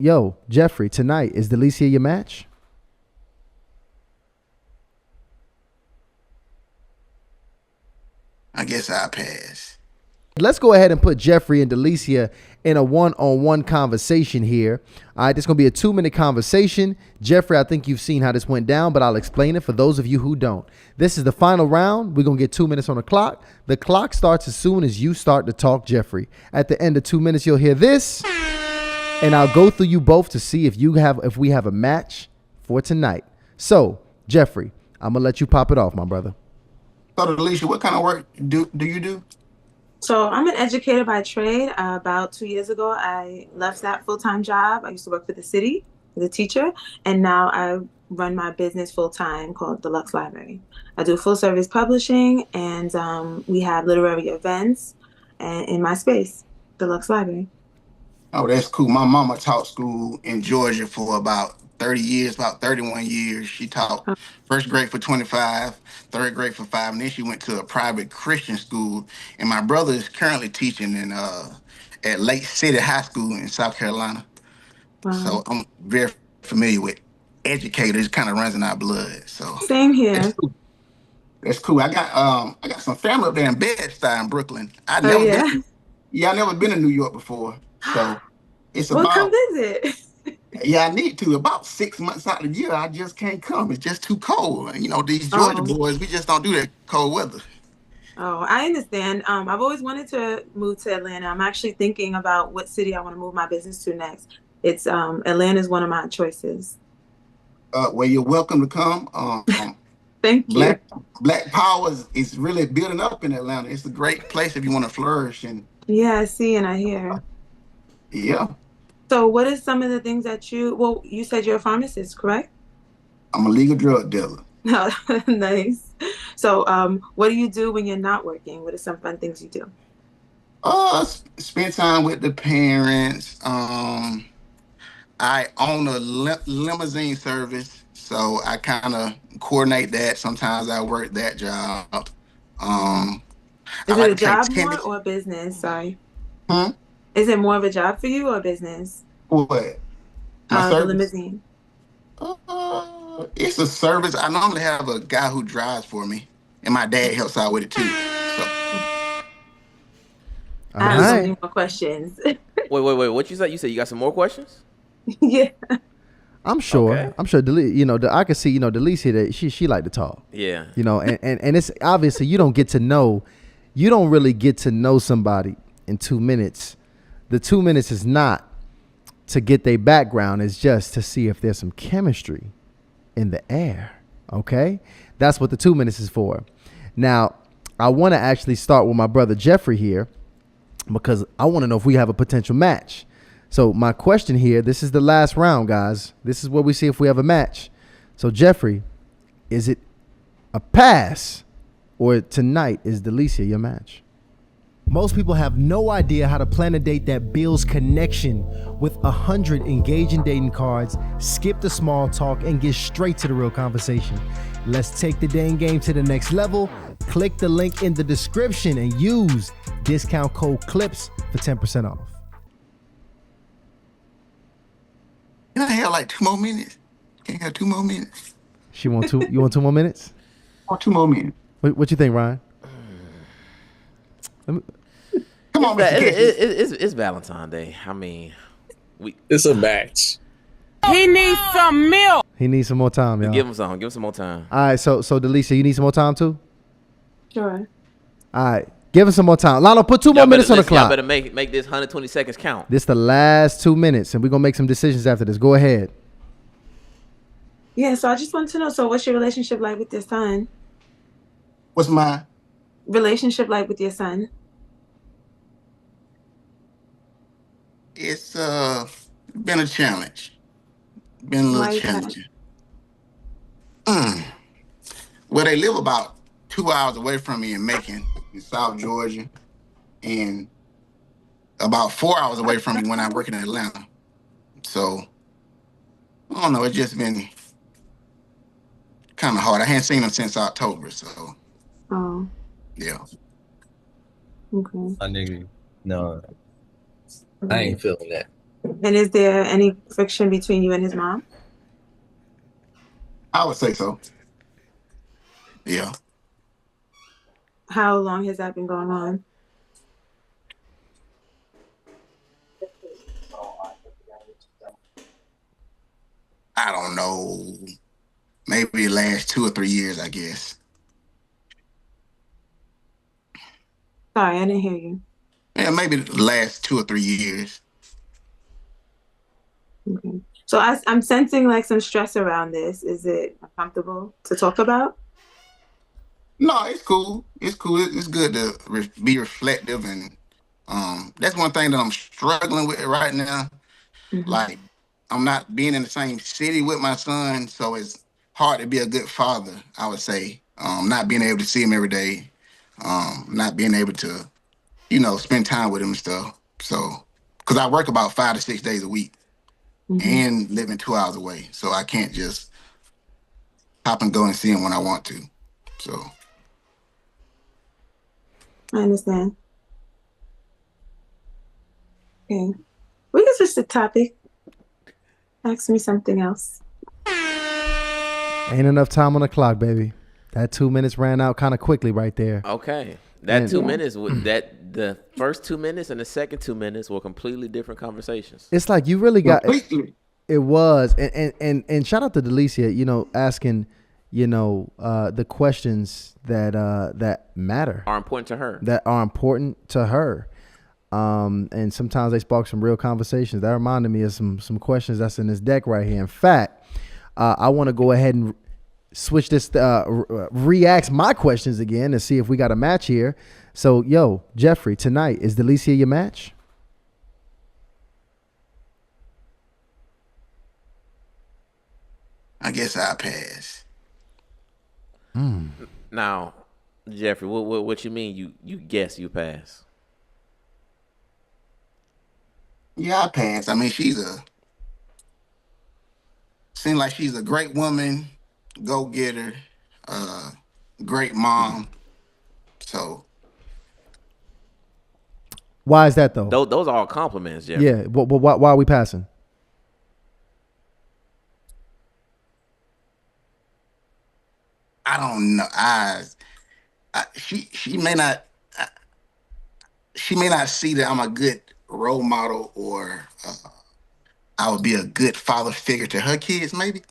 Yo, Jeffrey, tonight is Delicia your match? I guess I'll pass. Let's go ahead and put Jeffrey and Delicia in a one-on-one conversation here. All right, this is going to be a 2-minute conversation. Jeffrey, I think you've seen how this went down, but I'll explain it for those of you who don't. This is the final round. We're going to get 2 minutes on the clock. The clock starts as soon as you start to talk, Jeffrey. At the end of 2 minutes, you'll hear this, and I'll go through you both to see if we have a match for tonight. So, Jeffrey, I'm going to let you pop it off, my brother. So, Delicia, what kind of work do you do? So I'm an educator by trade. About 2 years ago, I left that full-time job. I used to work for the city as a teacher, and now I run my business full-time called the Lux Library. I do full-service publishing, and we have literary events in my space, the Lux Library. Oh, that's cool. My mama taught school in Georgia for about 30 years, about 31 years. She taught Oh, first grade for 25, third grade for 5, and then she went to a private Christian school. And my brother is currently teaching at Lake City High School in South Carolina. wow. So I'm very familiar with educators. It kind of runs in our blood. So Same that's here. cool. That's cool. I got some family up there in Bed-Stuy in Brooklyn. Oh, yeah. I never been to New York before. So it's Well, come about visit. yeah, I need to. About 6 months out of the year, I just can't come. It's just too cold. And, these Georgia Oh, boys, we just don't do that cold weather. oh, I understand. I've always wanted to move to Atlanta. I'm actually thinking about what city I want to move my business to next. It's Atlanta is one of my choices. Well, you're welcome to come. Thank you. Black Power is really building up in Atlanta. It's a great place if you want to flourish. And Yeah, I see and I hear. yeah, So what are some of the things that you said you're a pharmacist, correct? I'm a legal drug dealer. No, nice. So what do you do when you're not working? What are some fun things you do? Spend time with the parents. I own a limousine service, so I kind of coordinate that. Sometimes I work that job. Um, I Is it like a to play job more tennis. or a business? Sorry. Hmm? Is it more of a job for you or a business? What? My The service? limousine. It's a service. I normally have a guy who drives for me, and my dad helps out with it too. So, All I have so right. many more questions. Wait. What you said? You said you got some more questions? Yeah. I'm sure. Okay. I'm sure. I can see. Delicia that she like to talk. Yeah. And it's obviously you don't really get to know somebody in 2 minutes. The 2 minutes is not to get their background. It's just to see if there's some chemistry in the air. Okay, that's what the 2 minutes is for. Now, I want to actually start with my brother Jeffrey here because I want to know if we have a potential match. So my question here, this is the last round, guys. This is where we see if we have a match. So Jeffrey, is it a pass or tonight is Delicia your match? Most people have no idea how to plan a date that builds connection with 100 engaging dating cards, skip the small talk, and get straight to the real conversation. Let's take the dating game to the next level. Click the link in the description and use discount code CLIPS for 10% off. can I have like 2 more minutes? Can I have 2 more minutes? You want 2 more minutes? Or 2 more minutes? What you think, Ryan? Let me, Come on, Mr. Kitchens. It's Valentine's Day. I mean, It's a match. He needs some milk. he needs some more time, y'all. give him some. Give him some more time. All right, so Delicia, you need some more time too? Sure. All right, give us some more time. Lalo, put 2 more Y'all better, minutes on the listen, y'all clock. better make this 120 seconds count. This the last 2 minutes, and we're gonna make some decisions after this. Go ahead. Yeah, so I just want to know, so what's your relationship like with your son? What's my Relationship like with your son? It's been a challenge. Been a little Why is that? challenging. Mm. Well, they live about 2 hours away from me in Macon, in South Georgia, and about 4 hours away from me when I work in Atlanta. So I don't know. It's just been kind of hard. I hadn't seen them since October. So Oh, yeah. okay. My nigga, no, I Okay. ain't feeling that. And is there any friction between you and his mom? I would say so. Yeah. How long has that been going on? I don't know. Maybe the last 2 or 3 years, I guess. Sorry, I didn't hear you. Yeah, maybe the last 2 or 3 years. Okay. So I'm sensing like some stress around this. Is it uncomfortable to talk about? No, it's cool. It's cool. It's good to be reflective, and that's one thing that I'm struggling with right now. Hmm. Like, I'm not being in the same city with my son, so it's hard to be a good father, I would say. Not being able to see him every day, not being able to, spend time with him and stuff. So, because I work about 5 to 6 days a week Hmm. and living 2 hours away, so I can't just hop and go and see him when I want to. So, I understand. Okay. We can switch the topic. Ask me something else. Ain't enough time on the clock, baby. That 2 minutes ran out kind of quickly right there. Okay. That And- 2 minutes, the first 2 minutes and the second 2 minutes were completely different conversations. It's like you really got completely. it was and shout out to Delicia, asking, the questions that matter, Are important to her. that are important to her. And sometimes they spark some real conversations. That reminded me of some questions that's in this deck right here. In fact, I want to go ahead and switch this, re-ask my questions again and see if we got a match here. So, Jeffrey, tonight, is Delicia your match? I guess I'll pass. Now, Jeffrey, what you mean? You guess you pass? Yeah, I pass. I mean, seems like she's a great woman, go getter, great mom. So Why is that though? Those are all compliments, Jeffrey. Yeah, but why are we passing? I don't know. She may not she may not see that I'm a good role model, or I would be a good father figure to her kids. Maybe.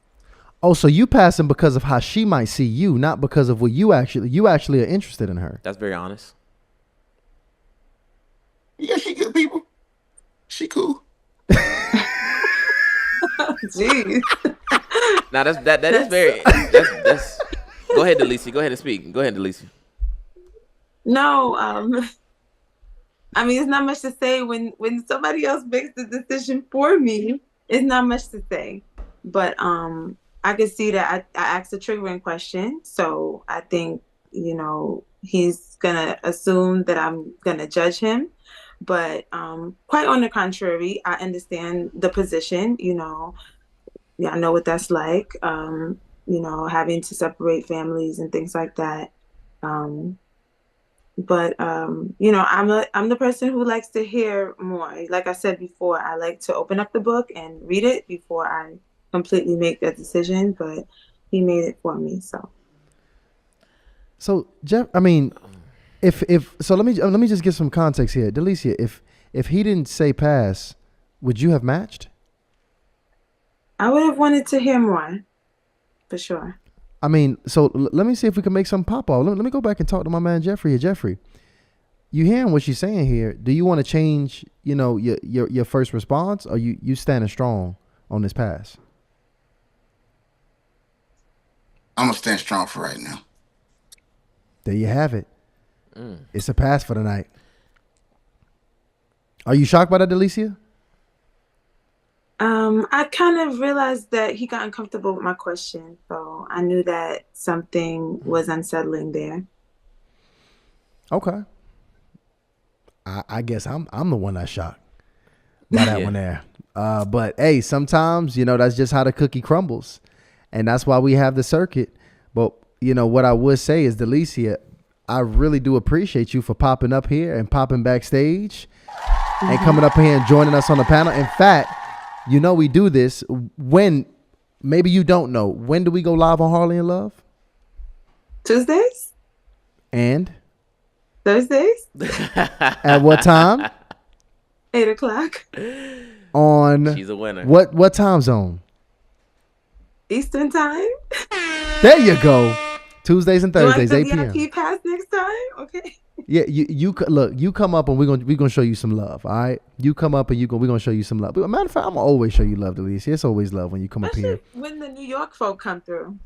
Oh, so you passing because of how she might see you, not because of what you actually are interested in her. That's very honest. Yeah, she good people. She cool. Jeez. Now that is very. That's. Go ahead, Delicia. Go ahead and speak. Go ahead, Delicia. No, I mean, it's not much to say when somebody else makes the decision for me. It's not much to say, but I could see that I asked a triggering question, so I think he's gonna assume that I'm gonna judge him, but quite on the contrary, I understand the position. Yeah, I know what that's like. Having to separate families and things like that. But I'm the person who likes to hear more. Like I said before, I like to open up the book and read it before I completely make that decision. But he made it for me, so. So Jeff, I mean, if so, let me just give some context here, Delicia. If he didn't say pass, would you have matched? I would have wanted to hear more, for sure. I mean, so let me see if we can make some pop off. Let me go back and talk to my man Jeffrey here. Jeffrey, you hearing what she's saying here? Do you want to change, your first response, or you standing strong on this pass? I'm gonna stand strong for right now. There you have it. It's a pass for the night. Are you shocked by that, Delicia? I kind of realized that he got uncomfortable with my question, so I knew that something was unsettling there. Okay. I guess I'm the one that's shocked by that one there. But hey, sometimes that's just how the cookie crumbles, and that's why we have the circuit. But what I would say is, Delicia, I really do appreciate you for popping up here and popping backstage. and coming up here and joining us on the panel. In fact, you know we do this when, maybe you don't know, when do we go live on Harley and Love? Tuesdays? And? Thursdays? At what time? 8 o'clock. On She's a winner. What time zone? Eastern time? There you go. Tuesdays and Thursdays, 8 Do I p.m. have the VIP pass next time? Okay. Yeah, you come up and we're gonna show you some love. All right, you come up and we're gonna show you some love. But matter of fact, I'm gonna always show you love, Delicia. It's always love when you come up here. Especially when the New York folk come through.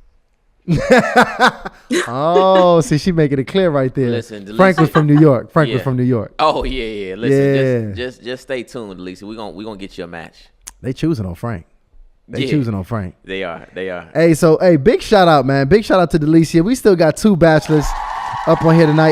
Oh, see, she making it clear right there. Listen, Frank was from New York. Frank was Yeah. from New York. Oh yeah. Listen, Yeah. just stay tuned, Delicia. We gonna get you a match. They choosing on Frank. They Yeah. choosing on Frank. They are. Hey, big shout out, man. Big shout out to Delicia. We still got 2 bachelors up on here tonight.